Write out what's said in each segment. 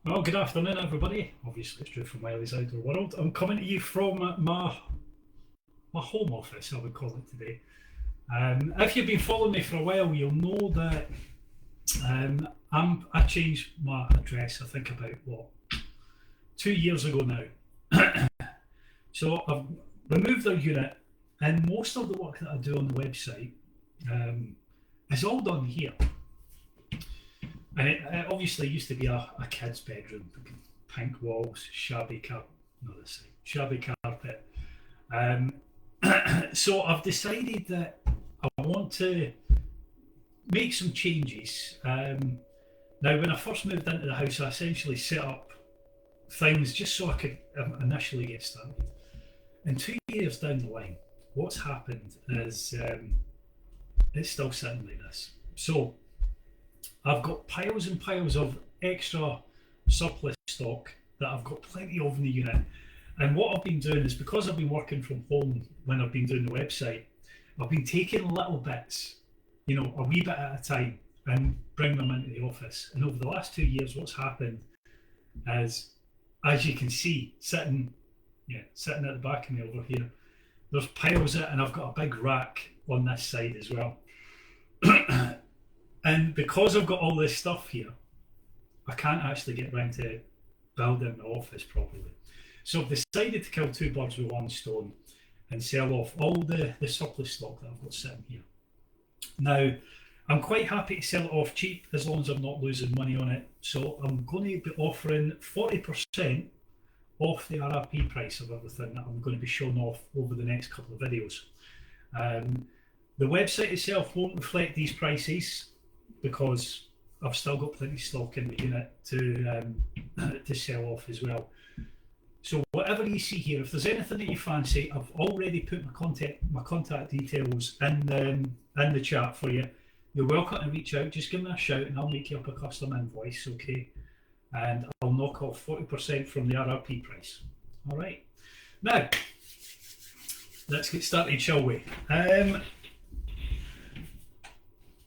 Well, good afternoon, everybody. Obviously, it's Drew from Wylies Outdoor World. I'm coming to you from my home office, I would call it today. If you've been following me for a while, you'll know that I changed my address. I think about 2 years ago now. So I've removed our unit, and most of the work that I do on the website is all done here. And it obviously used to be a kid's bedroom, pink walls, shabby carpet. So I've decided that I want to make some changes. Now, when I first moved into the house, I essentially set up things just so I could initially get started. And 2 years down the line, what's happened is it's still sitting like this. So I've got piles and piles of extra surplus stock that I've got plenty of in the unit. And what I've been doing is, because I've been working from home when I've been doing the website, I've been taking little bits, a wee bit at a time, and bring them into the office. And over the last 2 years, what's happened is, as you can see, sitting at the back of me over here, there's piles of it, and I've got a big rack on this side as well. And because I've got all this stuff here, I can't actually get round to building the office properly. So I've decided to kill two birds with one stone and sell off all the surplus stock that I've got sitting here. Now, I'm quite happy to sell it off cheap as long as I'm not losing money on it. So I'm going to be offering 40% off the RRP price of everything that I'm going to be showing off over the next couple of videos. The website itself won't reflect these prices, because I've still got plenty of stock in the unit to sell off as well. So whatever you see here, if there's anything that you fancy, I've already put my contact details in the chat for you. You're welcome to reach out. Just give me a shout and I'll make you up a custom invoice, okay? And I'll knock off 40% from the RRP price. All right. Now, let's get started, shall we?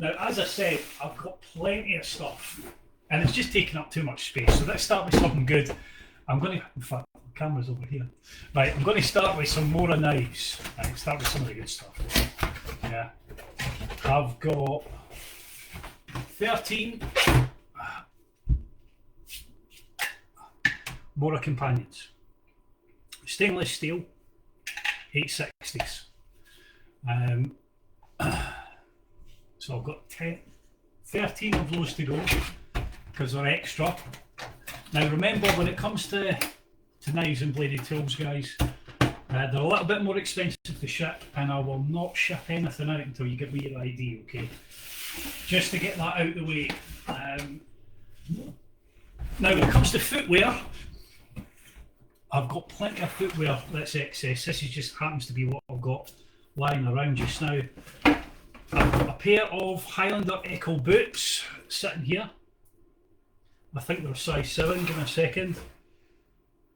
Now, as I said, I've got plenty of stuff, and it's just taking up too much space. So let's start with something good. In fact, the camera's over here. Right, I'm going to start with some more knives. Right, start with some of the good stuff. Yeah, I've got 13 Mora companions, stainless steel, 860s. So I've got 13 of those to go, because they're extra. Now remember, when it comes to knives and bladed tools, guys, they're a little bit more expensive to ship, and I will not ship anything out until you give me your ID, okay? Just to get that out of the way. Now when it comes to footwear, I've got plenty of footwear that's excess. This just happens to be what I've got lying around just now. I've got a pair of Highlander Echo boots sitting here. I think they're a size 7, give me a second.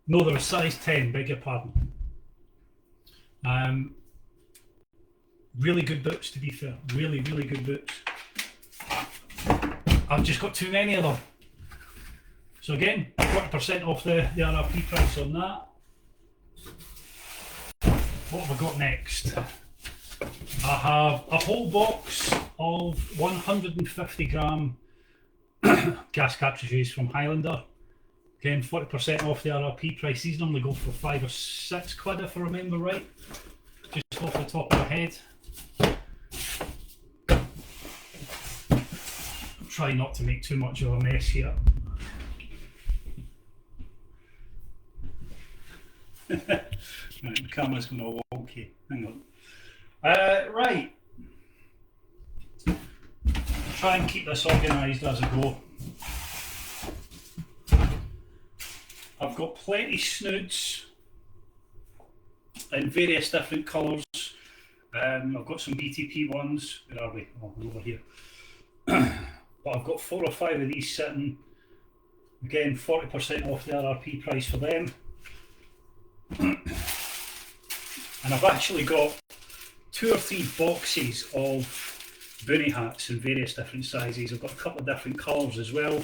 No, they're a size 10, beg your pardon. Really good boots, to be fair. Really, really good boots. I've just got too many of them. So again, 40% off the RRP price on that. What have I got next? I have a whole box of 150 gram gas cartridges from Highlander. Again, 40% off the RRP price. These normally go for 5 or 6 quid if I remember right. Just off the top of my head. Try not to make too much of a mess here. Right, the camera's going all wonky. Hang on. Right. Try and keep this organised as I go. I've got plenty snoods in various different colours. I've got some BTP ones. Where are we? Oh, we're over here. But I've got 4 or 5 of these sitting. Again, 40% off the RRP price for them. And I've actually got 2 or 3 boxes of boonie hats in various different sizes. I've got a couple of different colours as well.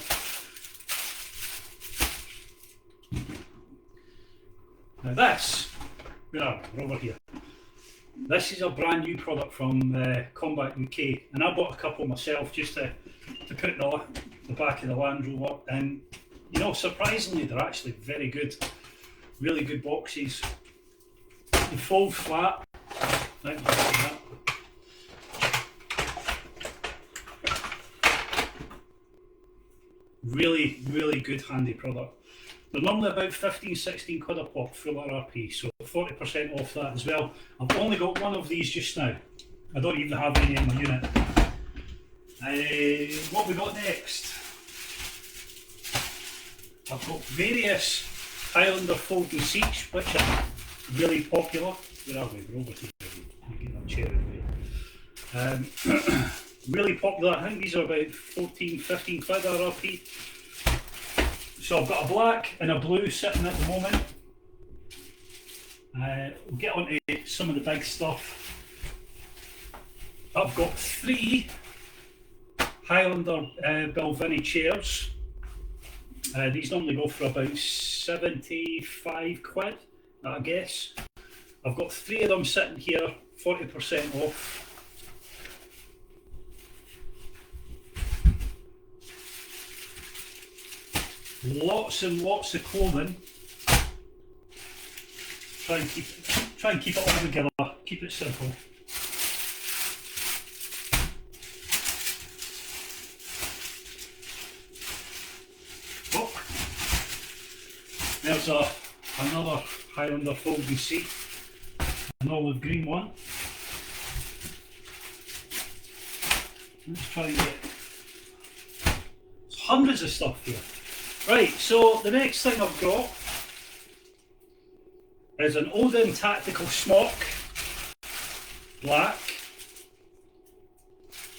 Now this, where are we? We're over here. This is a brand new product from Combat UK, and I bought a couple myself just to put in the back of the Land Rover, and you know, surprisingly they're actually very good, really good boxes. They fold flat. Right, really, really good handy product. They're normally about 15-16 quid a pop, full RRP, so 40% off that as well. I've only got one of these just now. I don't even have any in my unit. What we got next? I've got various Highlander folding seats, which are really popular. Where are we? We're over here. Get that chair in the way. Really popular. I think these are about 14-15 quid RRP. So I've got a black and a blue sitting at the moment. We'll get on to some of the big stuff. I've got 3 Highlander Belvini chairs. These normally go for about 75 quid, I guess. I've got 3 of them sitting here, 40% off. Lots and lots of clothing. Try and keep it all together. Keep it simple. Oh, there's another Highlander folding seat, an olive green one. Let's try and get hundreds of stuff here. Right, so the next thing I've got is an Odin tactical smock, black,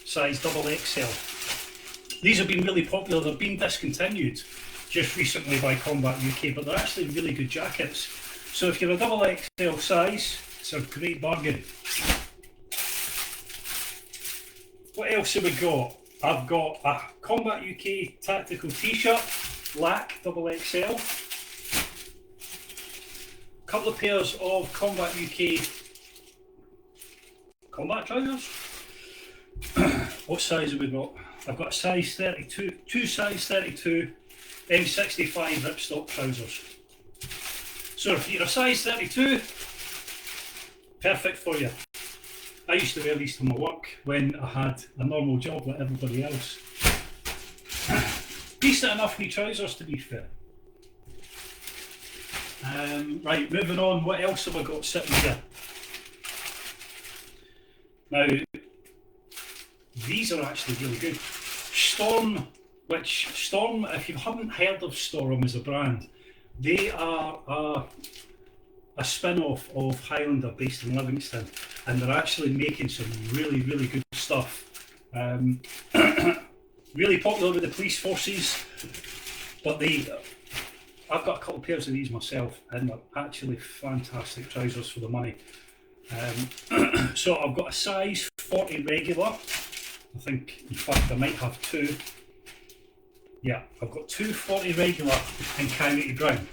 size XXL. These have been really popular. They've been discontinued just recently by Combat UK, but they're actually really good jackets. So if you're a XXL size, it's a great bargain. What else have we got? I've got a Combat UK tactical t-shirt, black XXL. A couple of pairs of Combat UK combat trousers. What size have we got? I've got a size 32, 2 size 32 M65 ripstop trousers. So if you're a size 32, perfect for you. I used to wear these to my work when I had a normal job like everybody else. Decent enough wee trousers, to be fair. Right, moving on, what else have I got sitting here? Now, these are actually really good. Storm, if you haven't heard of Storm as a brand, they are a spin-off of Highlander based in Livingston, and they're actually making some really, really good stuff. Really popular with the police forces, but I've got a couple of pairs of these myself, and they're actually fantastic trousers for the money. So I've got a size 40 regular. I think, in fact, I might have 2. Yeah, I've got 2 40 regular in County Brown.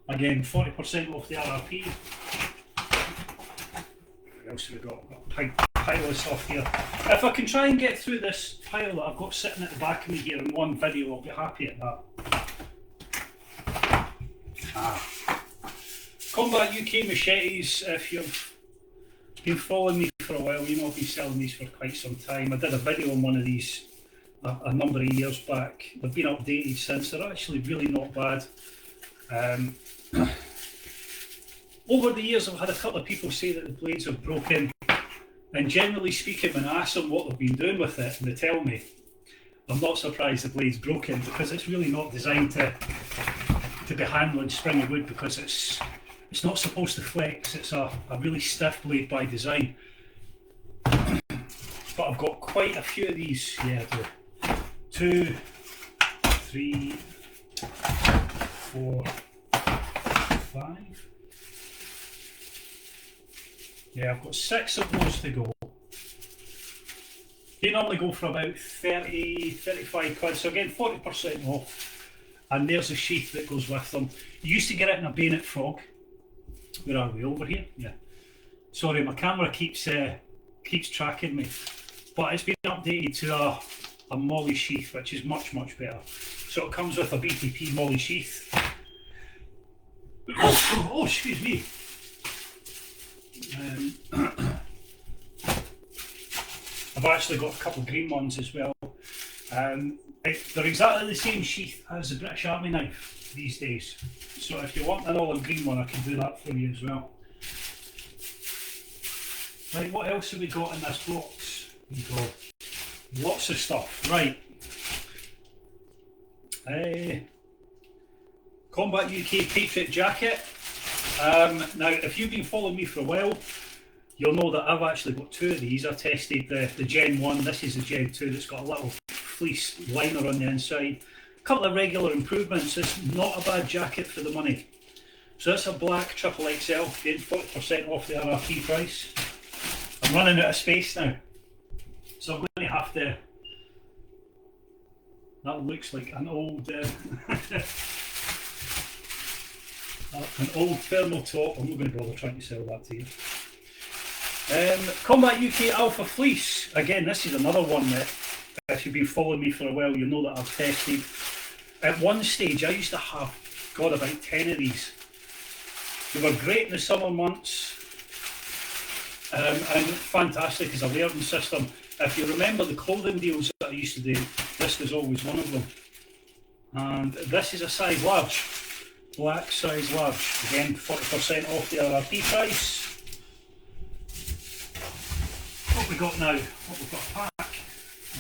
Again, 40% off the RRP. What else have we got? I've got a pile of stuff here. If I can try and get through this pile that I've got sitting at the back of me here in one video, I'll be happy at that. Combat UK machetes, if you've been following me for a while, you know I've been selling these for quite some time. I did a video on one of these a number of years back. They've been updated since. They're actually really not bad. Over the years I've had a couple of people say that the blades have broken, and generally speaking, when I ask them what they've been doing with it and they tell me, I'm not surprised the blade's broken, because it's really not designed to be handling springy wood, because it's not supposed to flex. It's a really stiff blade by design. But I've got quite a few of these. Yeah, I do. 2, 3, 4, 5. Yeah, I've got 6 of those to go. They normally go for about 30, 35 quid, so again 40% off. and there's a sheath that goes with them. You used to get it in a bayonet frog. Where are we? Over here? Yeah. Sorry, my camera keeps tracking me, but it's been updated to a molly sheath, which is much better. So it comes with a BTP molly sheath. Oh, excuse me. I've actually got a couple of green ones as well. They're exactly the same sheath as the British Army knife these days. So if you want an olive green one, I can do that for you as well. Right, what else have we got in this box? We've got lots of stuff. Right. Combat UK Patriot jacket. Now, if you've been following me for a while, you'll know that I've actually got two of these. I tested the Gen 1, this is the Gen 2 that's got a little fleece liner on the inside. A couple of regular improvements. It's not a bad jacket for the money. So that's a black triple XL, getting 40% off the RRP price. I'm running out of space now, so I'm going to have to. That looks like an old thermal top. I'm not going to bother trying to sell that to you. Combat UK Alpha Fleece. Again, this is another one that, if you've been following me for a while, you know that I've tested. At one stage, I used to have, God, about 10 of these. They were great in the summer months, and fantastic as a layering system. If you remember the clothing deals that I used to do, this was always one of them. And this is a size large, black size large. Again, 40% off the RRP price. What we got now? What we've got a pack.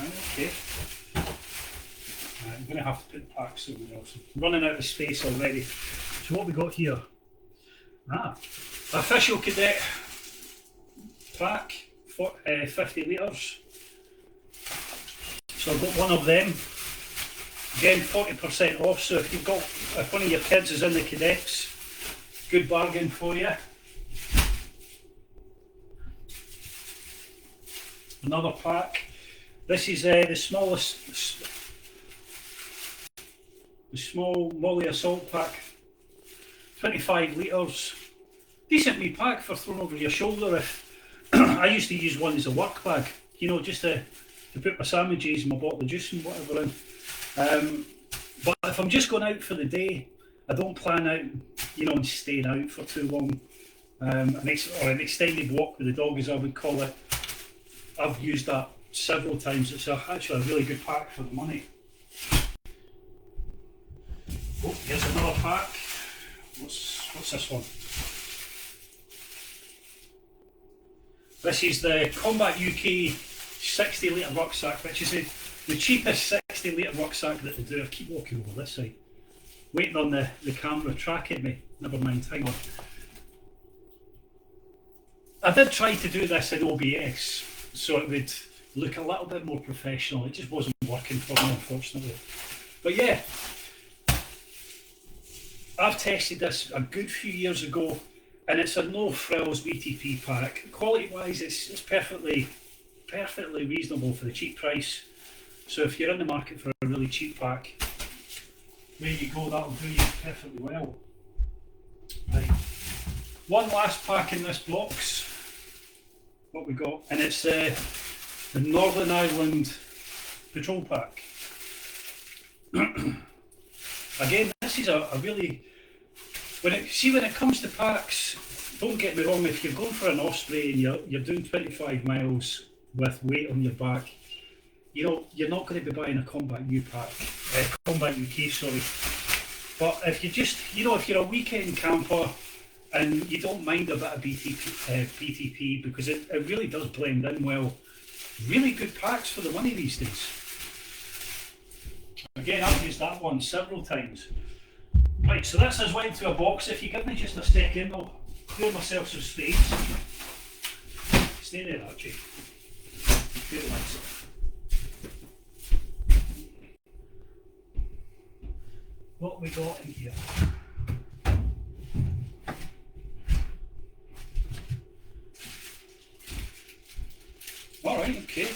Right, okay. Right, I'm going to have to put the pack somewhere else. I'm running out of space already. So what we got here? Official cadet pack, 50 litres. So I've got one of them. Again, 40% off. So if one of your kids is in the cadets, good bargain for you. Another pack. This is the smallest, the small Molly assault pack. 25 litres. Decent wee pack for throwing over your shoulder. If I used to use one as a work bag, you know, just to put my sandwiches and my bottle of juice and whatever in. But if I'm just going out for the day, I don't plan out, you know, and staying out for too long. Or an extended walk with the dog, as I would call it. I've used that several times. It's actually a really good pack for the money. Oh, here's another pack. What's this one? This is the Combat UK 60 litre rucksack, which is the cheapest 60 litre rucksack that they do. I keep walking over this side, waiting on the camera tracking me. Never mind, hang on. I did try to do this in OBS, so it would look a little bit more professional. It just wasn't working for me, unfortunately. But yeah, I've tested this a good few years ago, and it's a no frills BTP pack. Quality wise, it's perfectly reasonable for the cheap price. So if you're in the market for a really cheap pack, there you go, that'll do you perfectly well. Right, one last pack in this box. What we got, and it's the Northern Ireland Patrol Pack. Again, this is a really, when it comes to packs, don't get me wrong, if you're going for an Osprey and you're doing 25 miles with weight on your back, you know, you're not going to be buying a Combat Combat UK, sorry. But if you just, you know, if you're a weekend camper and you don't mind a bit of BTP because it really does blend in well. Really good packs for the money these days. Again, I've used that one several times. Right, so this has went into a box. If you give me just a second, I'll clear myself some space. Stay there, Archie. Clear myself. What we got in here? Alright, okay.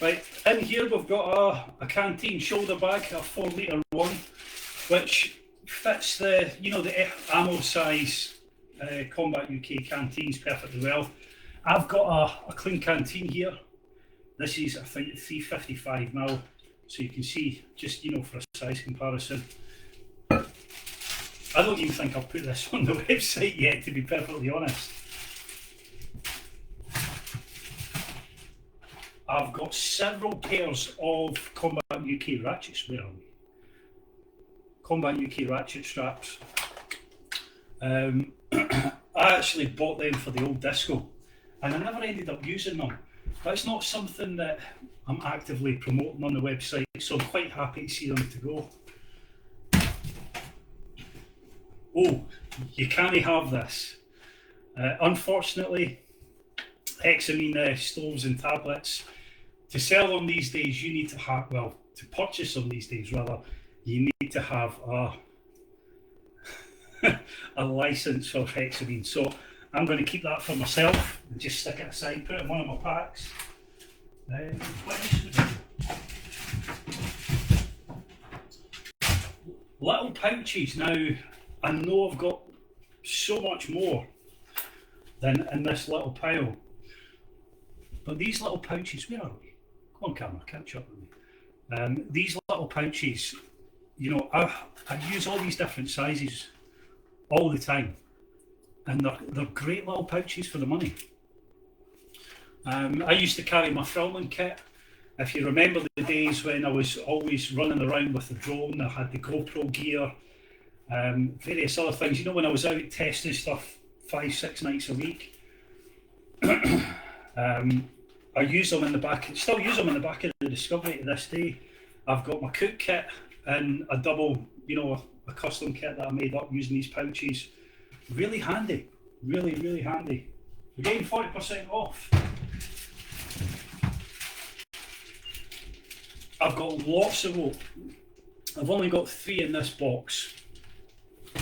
Right, in here we've got a canteen shoulder bag, a 4 litre one. which fits the, you know, the ammo size Combat UK canteens perfectly well. I've got a clean canteen here. This is, I think, 355mm, so you can see, just, you know, for a size comparison. I don't even think I've put this on the website yet, to be perfectly honest. I've got several pairs of Combat UK ratchets. Where are we? Combat UK ratchet straps. I actually bought them for the old disco, and I never ended up using them. But it's not something that I'm actively promoting on the website, so I'm quite happy to see them to go. Oh, you can't have this. Unfortunately, hexamine stoves and tablets, to sell them these days, you need to have, well, to purchase them these days rather, you need to have a license for hexamine. So I'm going to keep that for myself and just stick it aside, put it in one of my packs. Little pouches. Now, I know I've got so much more than in this little pile, but these little pouches, where are we? Come on, camera, catch up with me. These little pouches, you know, I use all these different sizes all the time, and they're great little pouches for the money. I used to carry my filming kit. If you remember the days when I was always running around with the drone, I had the GoPro gear, various other things. You know, when I was out testing stuff 5-6 nights a week, I use them in the back, still use them in the back of the Discovery to this day. I've got my cook kit and a double, you know, a custom kit that I made up using these pouches. Really handy, really, really handy. We're getting 40% off. I've got lots of rope. I've only got 3 in this box,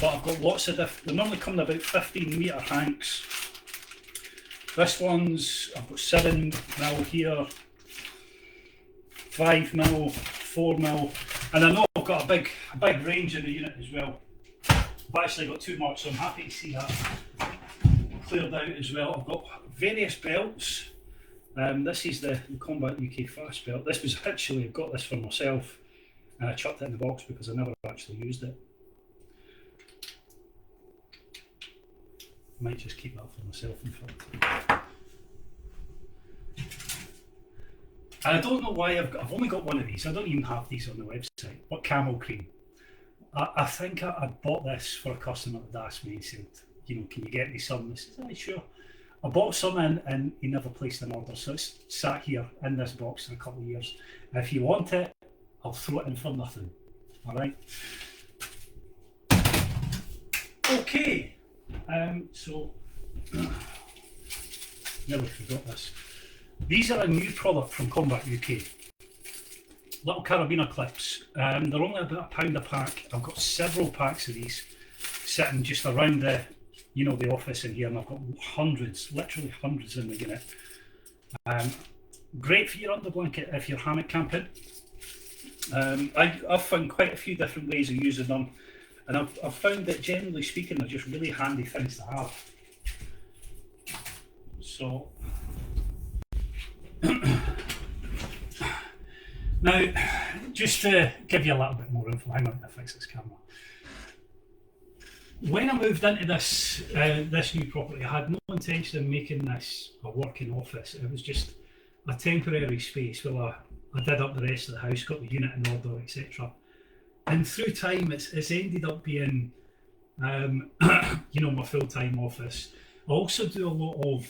but I've got lots of different. They normally come in about 15-metre hanks. This one's, I've got 7mm here, 5mm, 4mm, and I know I've got a big range in the unit as well. I've actually got too much, so I'm happy to see that cleared out as well. I've got various belts. This is the Combat UK Fast Belt. This was actually, I got this for myself, and I chucked it in the box because I never actually used it. Might just keep that for myself, in fact. And I don't know why I've only got one of these. I don't even have these on the website. What camel cream? I think I bought this for a customer that asked me. He said, you know, can you get me some? I said, sure. I bought some in and he never placed an order, so it's sat here in this box for a couple of years. If you want it, I'll throw it in for nothing. All right. Okay. So nearly forgot this. These are a new product from Combat UK. Little carabiner clips. They're only about £1 a pack. I've got several packs of these sitting just around the, you know, the office in here, and I've got hundreds, literally hundreds in the unit. Great for your under blanket if you're hammock camping. I've found quite a few different ways of using them, and I've found that generally speaking they're just really handy things to have. So now, just to give you a little bit more info, hang on, to fix this camera. When I moved into this this new property, I had no intention of making this a working office. It was just a temporary space where I did up the rest of the house, got the unit in order, etc. And through time, it's ended up being, you know, my full-time office. I also do a lot of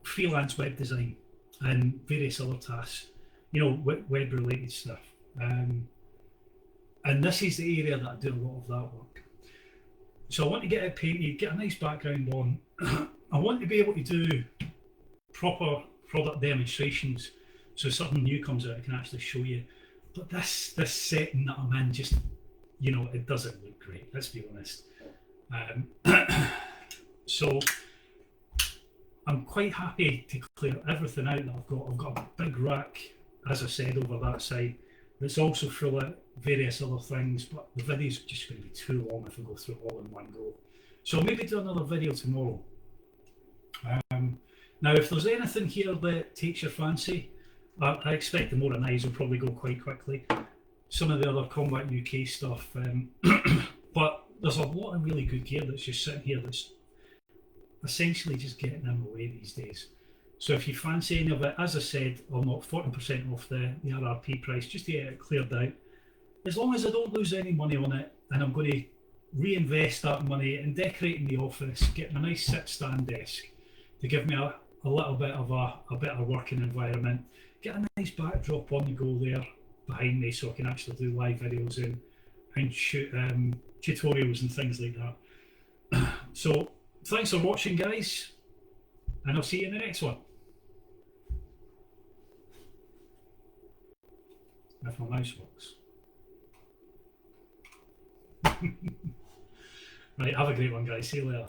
freelance web design and various other tasks, you know, web-related stuff. And this is the area that I do a lot of that work. So I want to get it painted, get a nice background on. I want to be able to do proper product demonstrations, so something new comes out, I can actually show you. But this setting that I'm in, just, you know, it doesn't look great, let's be honest. So I'm quite happy to clear everything out that I've got. I've got a big rack, as I said, over that side. that's also full of various other things, but the video's just going to be too long if I go through it all in one go. So I'll maybe do another video tomorrow. Now, if there's anything here that takes your fancy, I expect the more eyes will probably go quite quickly. Some of the other Combat UK stuff, but there's a lot of really good gear that's just sitting here that's essentially just getting in the way these days. So if you fancy any of it, as I said, I'll knock 40% off the RRP price just to get it cleared out. As long as I don't lose any money on it, and I'm going to reinvest that money in decorating the office, getting a nice sit-stand desk to give me a little bit of a better working environment, get a nice backdrop on the go there behind me so I can actually do live videos and shoot tutorials and things like that. So thanks for watching, guys, and I'll see you in the next one. If my mouse works. Right, have a great one, guys. See you later.